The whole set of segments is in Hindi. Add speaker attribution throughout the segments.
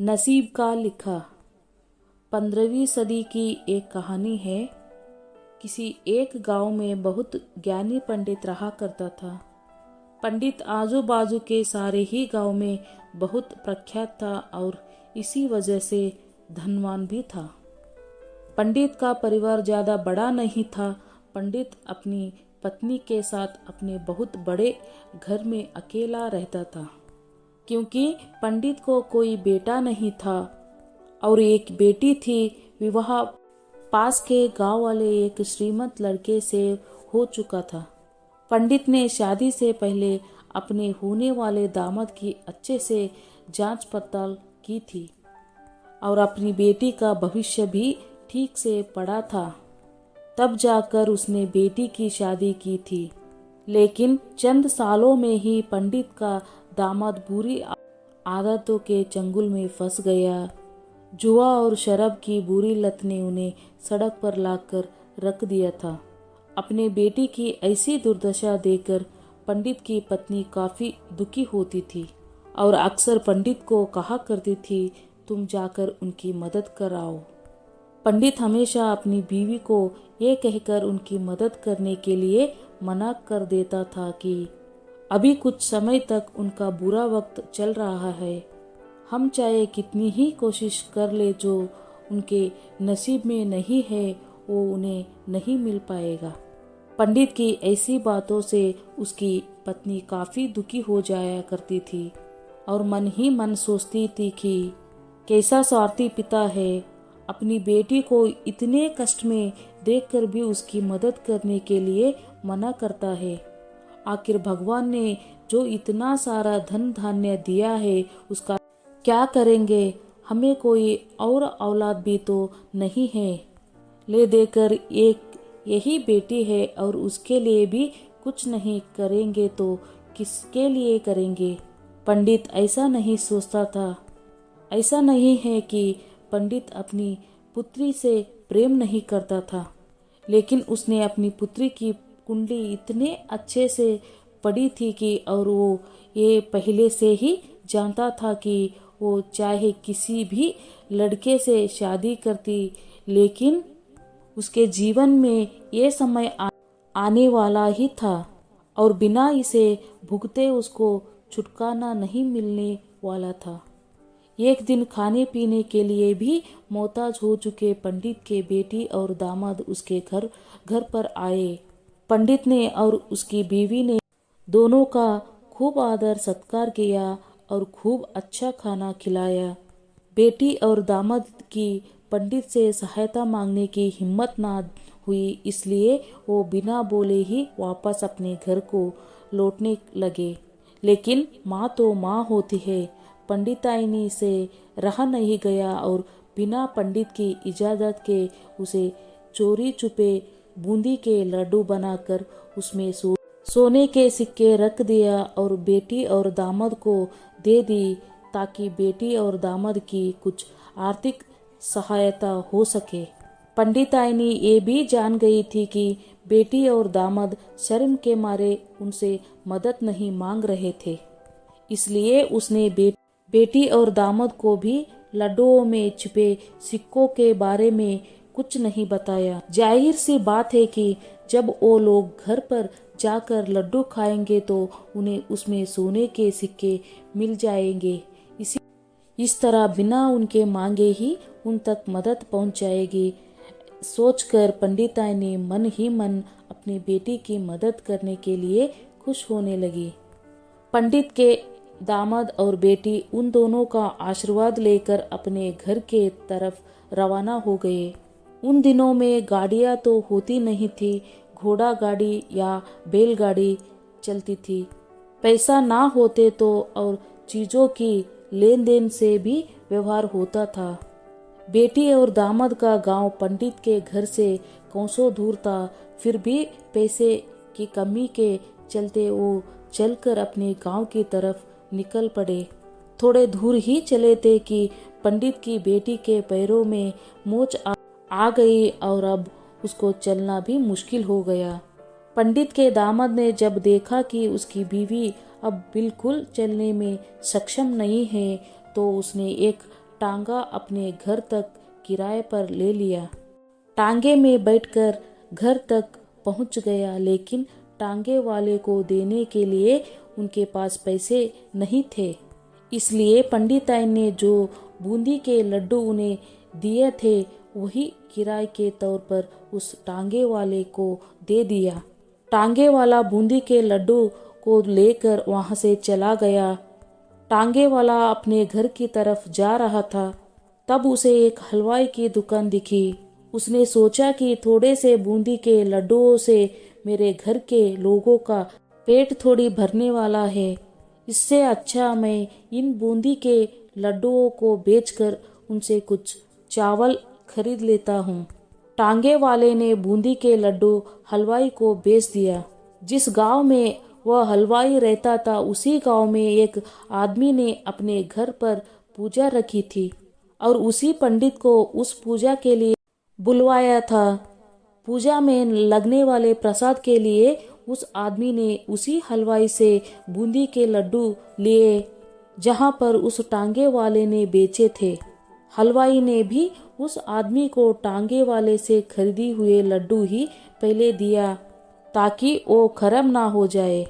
Speaker 1: नसीब का लिखा। 15वीं सदी की एक कहानी है। किसी एक गांव में बहुत ज्ञानी पंडित रहा करता था। पंडित आजू बाजू के सारे ही गांव में बहुत प्रख्यात था और इसी वजह से धनवान भी था। पंडित का परिवार ज़्यादा बड़ा नहीं था। पंडित अपनी पत्नी के साथ अपने बहुत बड़े घर में अकेला रहता था, क्योंकि पंडित को कोई बेटा नहीं था और एक बेटी थी। विवाह पास के गांव वाले एक श्रीमंत लड़के से हो चुका था। पंडित ने शादी से पहले अपने होने वाले दामाद की अच्छे से जांच पड़ताल की थी और अपनी बेटी का भविष्य भी ठीक से पढ़ा था। तब जाकर उसने बेटी की शादी की थी। लेकिन चंद सालों में ही पंडित का दामाद बुरी आदतों के चंगुल में फंस गया। जुआ और शराब की बुरी लत ने उन्हें सड़क पर लाकर रख दिया था। अपने बेटी की ऐसी दुर्दशा देखकर पंडित की पत्नी काफी दुखी होती थी और अक्सर पंडित को कहा करती थी, तुम जाकर उनकी मदद कर आओ। पंडित हमेशा अपनी बीवी को ये कहकर उनकी मदद करने के लिए मना कर देता था कि अभी कुछ समय तक उनका बुरा वक्त चल रहा है। हम चाहे कितनी ही कोशिश कर ले, जो उनके नसीब में नहीं है वो उन्हें नहीं मिल पाएगा। पंडित की ऐसी बातों से उसकी पत्नी काफी दुखी हो जाया करती थी और मन ही मन सोचती थी कि कैसा स्वार्थी पिता है, अपनी बेटी को इतने कष्ट में देखकर भी उसकी मदद करने के लिए मना करता है। आखिर भगवान ने जो इतना सारा धन धान्य दिया है उसका क्या करेंगे? हमें कोई और औलाद भी तो नहीं है। ले देकर एक यही बेटी है और उसके लिए भी कुछ नहीं करेंगे तो किसके लिए करेंगे? पंडित ऐसा नहीं सोचता था। ऐसा नहीं है कि पंडित अपनी पुत्री से प्रेम नहीं करता था, लेकिन उसने अपनी पुत्री की कुंडली इतने अच्छे से पढ़ी थी कि और वो ये पहले से ही जानता था कि वो चाहे किसी भी लड़के से शादी करती, लेकिन उसके जीवन में ये समय आने वाला ही था और बिना इसे भुगते उसको छुटकारा नहीं मिलने वाला था। एक दिन खाने पीने के लिए भी मोहताज हो चुके पंडित के बेटी और दामाद उसके घर पर आए। पंडित ने और उसकी बीवी ने दोनों का खूब आदर सत्कार किया और खूब अच्छा खाना खिलाया। बेटी और दामाद की पंडित से सहायता मांगने की हिम्मत ना हुई, इसलिए वो बिना बोले ही वापस अपने घर को लौटने लगे। लेकिन माँ तो माँ होती है। पंडिताइनी से रहा नहीं गया और बिना पंडित की इजाज़त के उसे चोरी छुपे बूंदी के लड्डू बनाकर उसमें सोने के सिक्के रख दिया और बेटी और दामाद को दे दी, ताकि बेटी और दामाद की कुछ आर्थिक सहायता हो सके। पंडिताइनी ये भी जान गई थी कि बेटी और दामाद शर्म के मारे उनसे मदद नहीं मांग रहे थे, इसलिए उसने बेटी और दामाद को भी लड्डुओं में छिपे सिक्कों के बारे में कुछ नहीं बताया। जाहिर सी बात है कि जब वो लोग घर पर जाकर लड्डू खाएंगे तो उन्हें उसमें सोने के सिक्के मिल जाएंगे। इस तरह बिना उनके मांगे ही उन तक मदद पहुंच जाएगी। सोचकर पंडिताई ने मन ही मन अपनी बेटी की मदद करने के लिए खुश होने लगी। पंडित के दामाद और बेटी उन दोनों का आशीर्वाद लेकर अपने घर के तरफ रवाना हो गए। उन दिनों में गाड़ियां तो होती नहीं थी, घोड़ा गाड़ी या बैलगाड़ी चलती थी। पैसा ना होते तो और चीज़ों की लेन देन से भी व्यवहार होता था। बेटी और दामाद का गांव पंडित के घर से कोसों दूर था, फिर भी पैसे की कमी के चलते वो चलकर अपने गांव की तरफ निकल पड़े। थोड़े दूर ही चले थे कि पंडित की बेटी के पैरों में मोच आ गई और अब उसको चलना भी मुश्किल हो गया। पंडित के दामाद ने जब देखा कि उसकी बीवी अब बिल्कुल चलने में सक्षम नहीं है, तो उसने एक टांगा अपने घर तक किराए पर ले लिया। टांगे में बैठकर घर तक पहुंच गया, लेकिन टांगे वाले को देने के लिए उनके पास पैसे नहीं थे। इसलिए पंडिताइन ने जो बूंदी के लड्डू उन्हें दिए थे वही किराए के तौर पर उस टांगे वाले को दे दिया। टांगे वाला बूंदी के लड्डू को लेकर वहां से चला गया। टांगे वाला अपने घर की तरफ जा रहा था, तब उसे एक हलवाई की दुकान दिखी। उसने सोचा कि थोड़े से बूंदी के लड्डुओं से मेरे घर के लोगों का पेट थोड़ी भरने वाला है। इससे अच्छा मैं इन बूंदी के लड्डुओं को बेचकर उनसे कुछ चावल खरीद लेता हूँ। टांगे वाले ने बूंदी के लड्डू हलवाई को बेच दिया। जिस गांव में वह हलवाई रहता था, उसी गांव में एक आदमी ने अपने घर पर पूजा रखी थी और उसी पंडित को उस पूजा के लिए बुलवाया था। पूजा में लगने वाले प्रसाद के लिए उस आदमी ने उसी हलवाई से बूंदी के लड्डू लिए जहां पर उस टांगे वाले ने बेचे थे। हलवाई ने भी उस आदमी को टांगे वाले से खरीदी हुए लड्डू ही पहले दिया ताकि वो खराब ना हो जाए,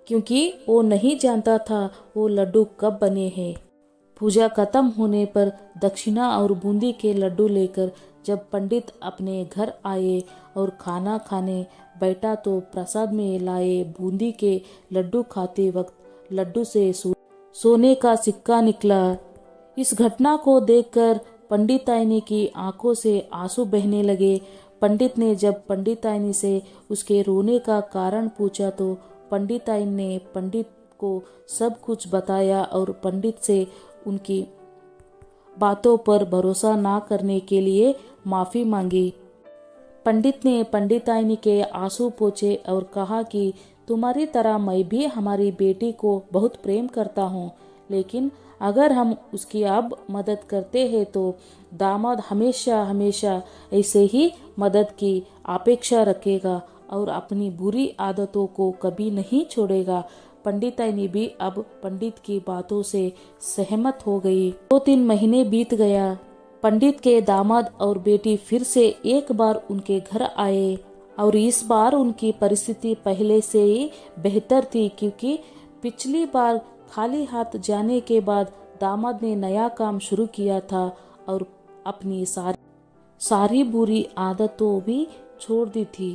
Speaker 1: क्योंकि वो नहीं जानता था वो लड्डू कब बने हैं। पूजा खत्म होने पर दक्षिणा और बूंदी के लड्डू लेकर जब पंडित अपने घर आए और खाना खाने बैठा तो प्रसाद में लाए बूंदी के लड्डू खाते वक्त लड्डू से सोने का सिक्का निकला। इस घटना को देखकर पंडिताइनी की आंखों से आंसू बहने लगे। पंडित ने जब पंडिताइनी से उसके रोने का कारण पूछा तो पंडिताइन ने पंडित को सब कुछ बताया और पंडित से उनकी बातों पर भरोसा ना करने के लिए माफी मांगी। पंडित ने पंडिताइनी के आंसू पोंछे और कहा कि तुम्हारी तरह मैं भी हमारी बेटी को बहुत प्रेम करता हूँ, लेकिन अगर हम उसकी अब मदद करते हैं तो दामाद हमेशा हमेशा ऐसे ही मदद की अपेक्षा रखेगा और अपनी बुरी आदतों को कभी नहीं छोड़ेगा। पंडिताइनी भी अब पंडित की बातों से सहमत हो गई। 2-3 महीने बीत गया। पंडित के दामाद और बेटी फिर से एक बार उनके घर आए और इस बार उनकी परिस्थिति पहले से ही बेहतर थी, क्योंकि पिछली बार खाली हाथ जाने के बाद दामाद ने नया काम शुरू किया था और अपनी सारी बुरी आदतों भी छोड़ दी थी।